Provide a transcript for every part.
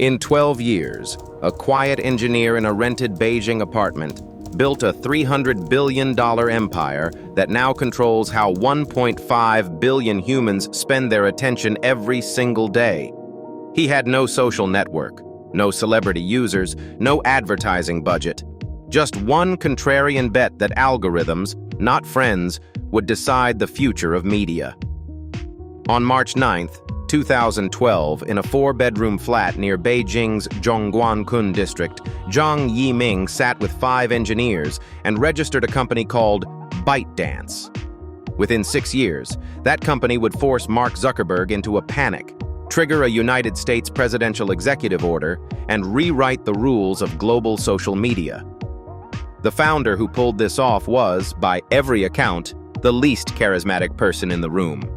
In 12 years, a quiet engineer in a rented Beijing apartment built a $300 billion empire that now controls how 1.5 billion humans spend their attention every single day. He had no social network, no celebrity users, no advertising budget. Just one contrarian bet that algorithms, not friends, would decide the future of media. On March 9th, 2012, in a 4-bedroom flat near Beijing's Zhongguancun district, Zhang Yiming sat with 5 engineers and registered a company called ByteDance. Within 6 years, that company would force Mark Zuckerberg into a panic, trigger a United States presidential executive order, and rewrite the rules of global social media. The founder who pulled this off was, by every account, the least charismatic person in the room.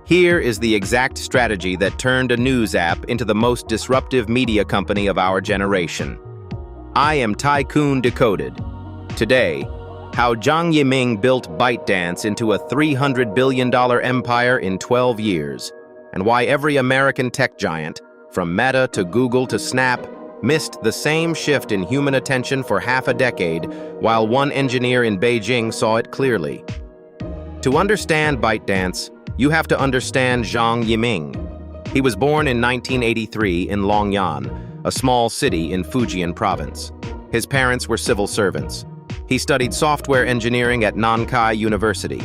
Here is the exact strategy that turned a news app into the most disruptive media company of our generation. I am Tycoon Decoded. Today, how Zhang Yiming built ByteDance into a $300 billion empire in 12 years, and why every American tech giant, from Meta to Google to Snap, missed the same shift in human attention for half a decade, while one engineer in Beijing saw it clearly. To understand ByteDance, you have to understand Zhang Yiming. He was born in 1983 in Longyan, a small city in Fujian province. His parents were civil servants. He studied software engineering at Nankai University.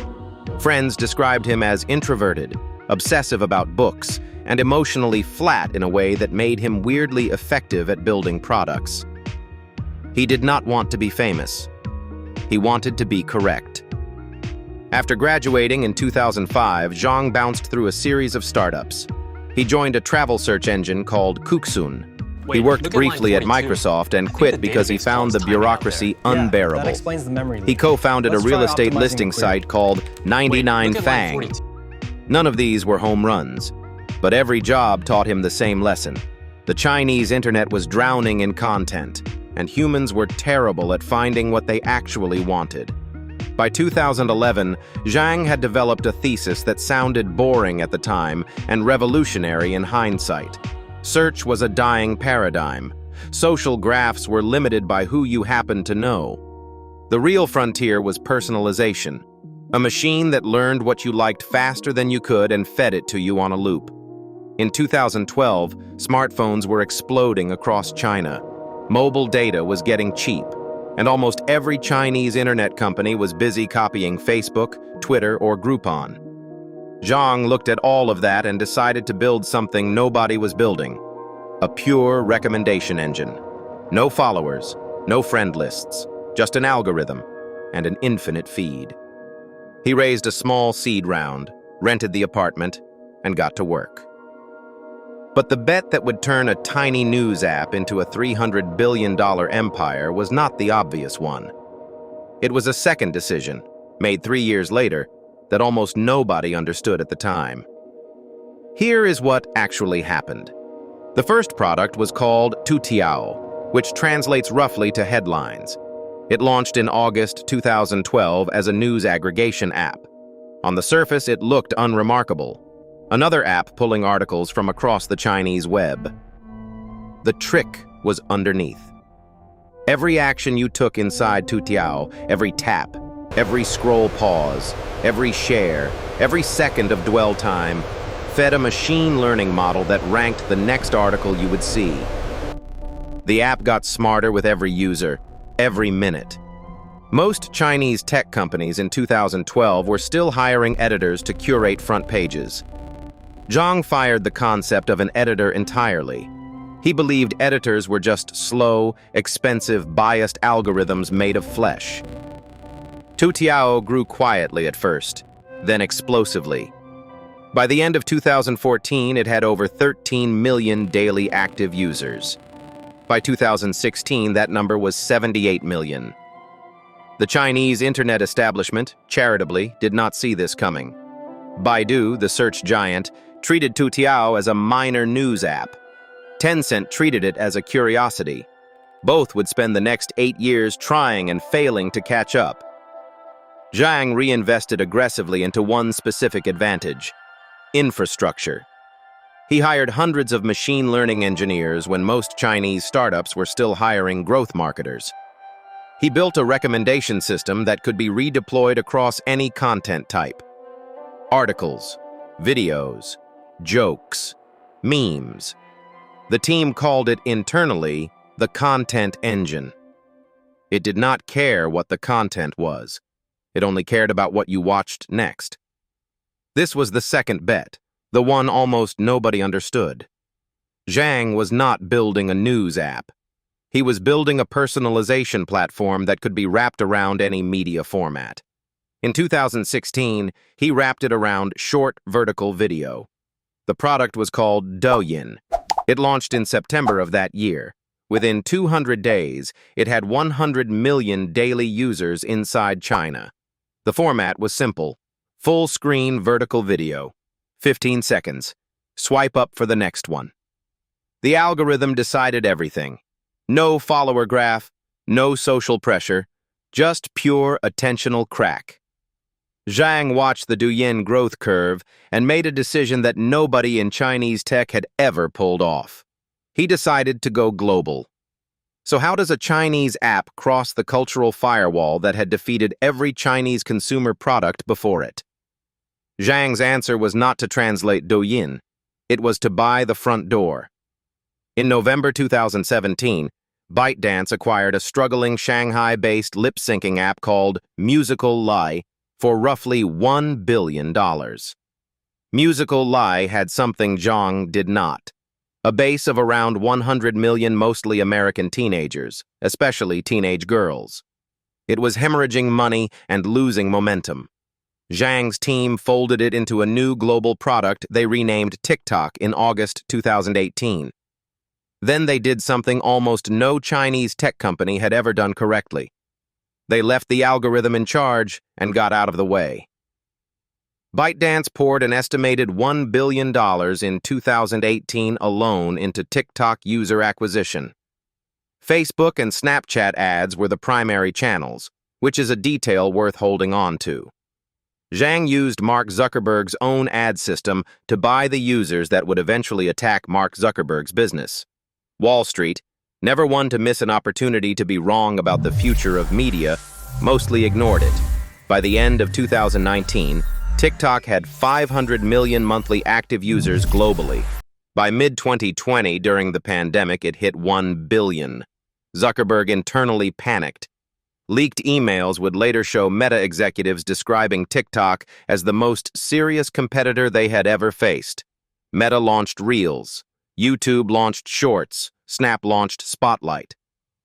Friends described him as introverted, obsessive about books, and emotionally flat in a way that made him weirdly effective at building products. He did not want to be famous. He wanted to be correct. After graduating in 2005, Zhang bounced through a series of startups. He joined a travel search engine called Kuxun. He worked briefly at Microsoft and quit because he found the bureaucracy unbearable. He co-founded a real estate listing site called 99 Fang. None of these were home runs, but every job taught him the same lesson. The Chinese internet was drowning in content, and humans were terrible at finding what they actually wanted. By 2011, Zhang had developed a thesis that sounded boring at the time and revolutionary in hindsight. Search was a dying paradigm. Social graphs were limited by who you happened to know. The real frontier was personalization, a machine that learned what you liked faster than you could and fed it to you on a loop. In 2012, smartphones were exploding across China. Mobile data was getting cheap, and almost every Chinese internet company was busy copying Facebook, Twitter, or Groupon. Zhang looked at all of that and decided to build something nobody was building: a pure recommendation engine. No followers, no friend lists, just an algorithm and an infinite feed. He raised a small seed round, rented the apartment, and got to work. But the bet that would turn a tiny news app into a $300 billion empire was not the obvious one. It was a second decision, made 3 years later, that almost nobody understood at the time. Here is what actually happened. The first product was called Toutiao, which translates roughly to headlines. It launched in August 2012 as a news aggregation app. On the surface, it looked unremarkable. Another app pulling articles from across the Chinese web. The trick was underneath. Every action you took inside Toutiao, every tap, every scroll pause, every share, every second of dwell time, fed a machine learning model that ranked the next article you would see. The app got smarter with every user, every minute. Most Chinese tech companies in 2012 were still hiring editors to curate front pages. Zhang fired the concept of an editor entirely. He believed editors were just slow, expensive, biased algorithms made of flesh. Toutiao grew quietly at first, then explosively. By the end of 2014, it had over 13 million daily active users. By 2016, that number was 78 million. The Chinese internet establishment, charitably, did not see this coming. Baidu, the search giant, treated Toutiao as a minor news app. Tencent treated it as a curiosity. Both would spend the next 8 years trying and failing to catch up. Zhang reinvested aggressively into one specific advantage: infrastructure. He hired hundreds of machine learning engineers when most Chinese startups were still hiring growth marketers. He built a recommendation system that could be redeployed across any content type. Articles, videos, jokes, memes. The team called it internally the content engine. It did not care what the content was. It only cared about what you watched next. This was the second bet, the one almost nobody understood. Zhang was not building a news app. He was building a personalization platform that could be wrapped around any media format. In 2016, he wrapped it around short vertical video. The product was called Douyin. It launched in September of that year. Within 200 days, it had 100 million daily users inside China. The format was simple. Full-screen vertical video. 15 seconds. Swipe up for the next one. The algorithm decided everything. No follower graph, no social pressure, just pure attentional crack. Zhang watched the Douyin growth curve and made a decision that nobody in Chinese tech had ever pulled off. He decided to go global. So how does a Chinese app cross the cultural firewall that had defeated every Chinese consumer product before it? Zhang's answer was not to translate Douyin. It was to buy the front door. In November 2017, ByteDance acquired a struggling Shanghai-based lip-syncing app called Musical Lie for roughly $1 billion. Musical Lie had something Zhang did not. A base of around 100 million mostly American teenagers, especially teenage girls. It was hemorrhaging money and losing momentum. Zhang's team folded it into a new global product they renamed TikTok in August 2018. Then they did something almost no Chinese tech company had ever done correctly. They left the algorithm in charge and got out of the way. ByteDance poured an estimated $1 billion in 2018 alone into TikTok user acquisition. Facebook and Snapchat ads were the primary channels, which is a detail worth holding on to. Zhang used Mark Zuckerberg's own ad system to buy the users that would eventually attack Mark Zuckerberg's business. Wall Street, never one to miss an opportunity to be wrong about the future of media, mostly ignored it. By the end of 2019, TikTok had 500 million monthly active users globally. By mid-2020, during the pandemic, it hit 1 billion. Zuckerberg internally panicked. Leaked emails would later show Meta executives describing TikTok as the most serious competitor they had ever faced. Meta launched Reels. YouTube launched Shorts, Snap launched Spotlight.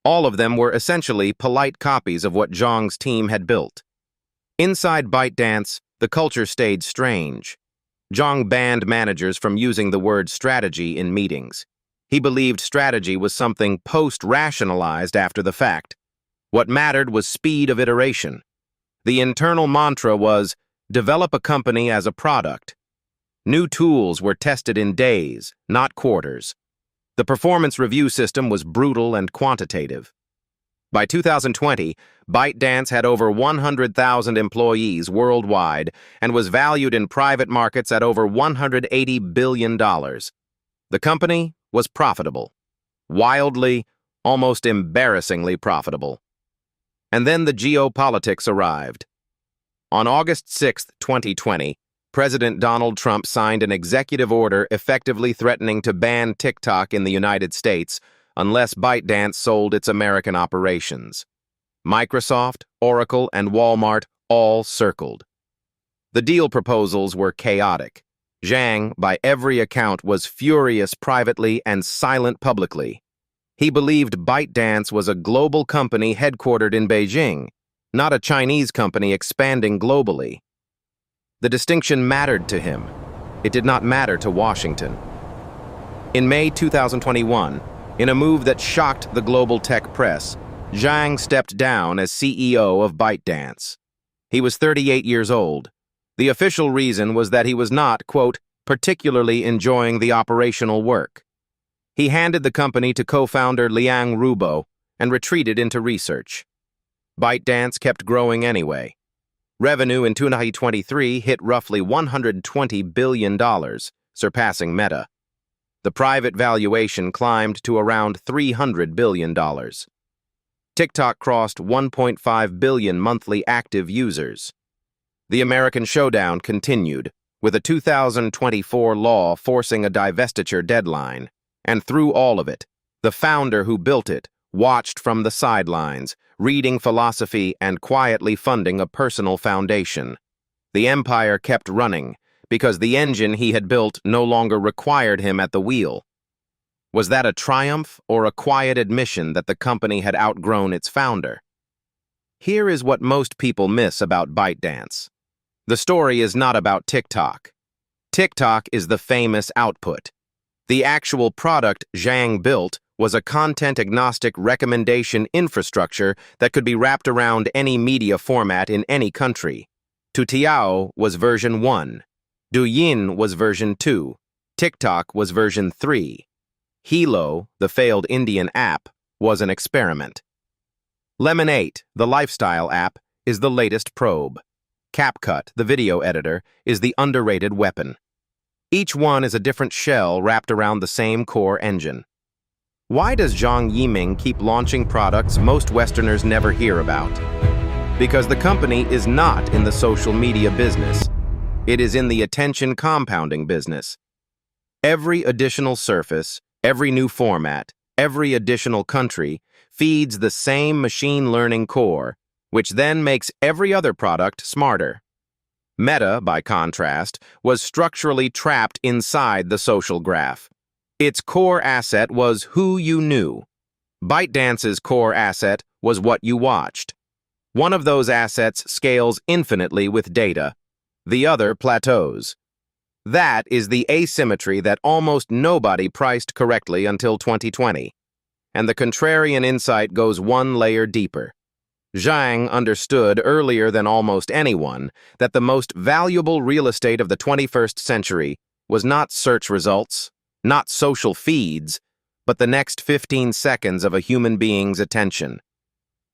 All of them were essentially polite copies of what Zhang's team had built. Inside ByteDance, the culture stayed strange. Zhang banned managers from using the word strategy in meetings. He believed strategy was something post-rationalized after the fact. What mattered was speed of iteration. The internal mantra was, develop a company as a product. New tools were tested in days, not quarters. The performance review system was brutal and quantitative. By 2020, ByteDance had over 100,000 employees worldwide and was valued in private markets at over $180 billion. The company was profitable. Wildly, almost embarrassingly profitable. And then the geopolitics arrived. On August 6, 2020, President Donald Trump signed an executive order effectively threatening to ban TikTok in the United States unless ByteDance sold its American operations. Microsoft, Oracle, and Walmart all circled. The deal proposals were chaotic. Zhang, by every account, was furious privately and silent publicly. He believed ByteDance was a global company headquartered in Beijing, not a Chinese company expanding globally. The distinction mattered to him. It did not matter to Washington. In May 2021, in a move that shocked the global tech press, Zhang stepped down as CEO of ByteDance. He was 38 years old. The official reason was that he was not, quote, particularly enjoying the operational work. He handed the company to co-founder Liang Rubo and retreated into research. ByteDance kept growing anyway. Revenue in 2023 hit roughly $120 billion, surpassing Meta. The private valuation climbed to around $300 billion. TikTok crossed 1.5 billion monthly active users. The American showdown continued, with a 2024 law forcing a divestiture deadline. And through all of it, the founder who built it watched from the sidelines, reading philosophy and quietly funding a personal foundation. The empire kept running, because the engine he had built no longer required him at the wheel. Was that a triumph or a quiet admission that the company had outgrown its founder? Here is what most people miss about ByteDance. The story is not about TikTok. TikTok is the famous output. The actual product Zhang built was a content-agnostic recommendation infrastructure that could be wrapped around any media format in any country. Toutiao was version 1. Douyin was version 2. TikTok was version 3. Hilo, the failed Indian app, was an experiment. Lemon8, the lifestyle app, is the latest probe. CapCut, the video editor, is the underrated weapon. Each one is a different shell wrapped around the same core engine. Why does Zhang Yiming keep launching products most Westerners never hear about? Because the company is not in the social media business. It is in the attention compounding business. Every additional surface, every new format, every additional country feeds the same machine learning core, which then makes every other product smarter. Meta, by contrast, was structurally trapped inside the social graph. Its core asset was who you knew. ByteDance's core asset was what you watched. One of those assets scales infinitely with data. The other plateaus. That is the asymmetry that almost nobody priced correctly until 2020. And the contrarian insight goes one layer deeper. Zhang understood earlier than almost anyone that the most valuable real estate of the 21st century was not search results, not social feeds, but the next 15 seconds of a human being's attention.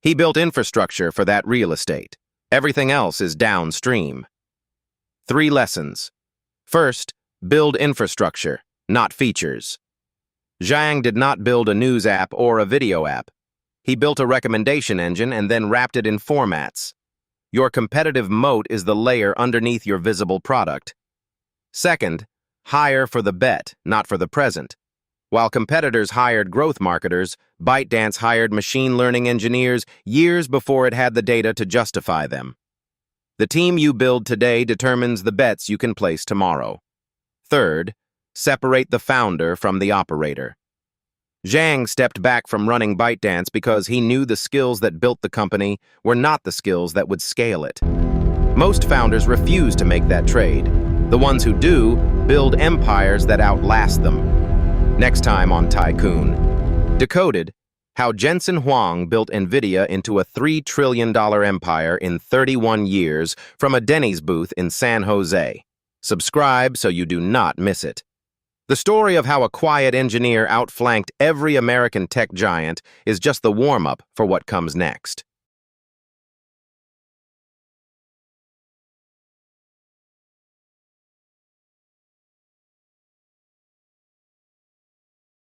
He built infrastructure for that real estate. Everything else is downstream. 3 lessons. First, build infrastructure, not features. Zhang did not build a news app or a video app. He built a recommendation engine and then wrapped it in formats. Your competitive moat is the layer underneath your visible product. Second, hire for the bet, not for the present. While competitors hired growth marketers, ByteDance hired machine learning engineers years before it had the data to justify them. The team you build today determines the bets you can place tomorrow. Third, separate the founder from the operator. Zhang stepped back from running ByteDance because he knew the skills that built the company were not the skills that would scale it. Most founders refuse to make that trade. The ones who do build empires that outlast them. Next time on Tycoon. Decoded, how Jensen Huang built NVIDIA into a $3 trillion empire in 31 years from a Denny's booth in San Jose. Subscribe so you do not miss it. The story of how a quiet engineer outflanked every American tech giant is just the warm-up for what comes next.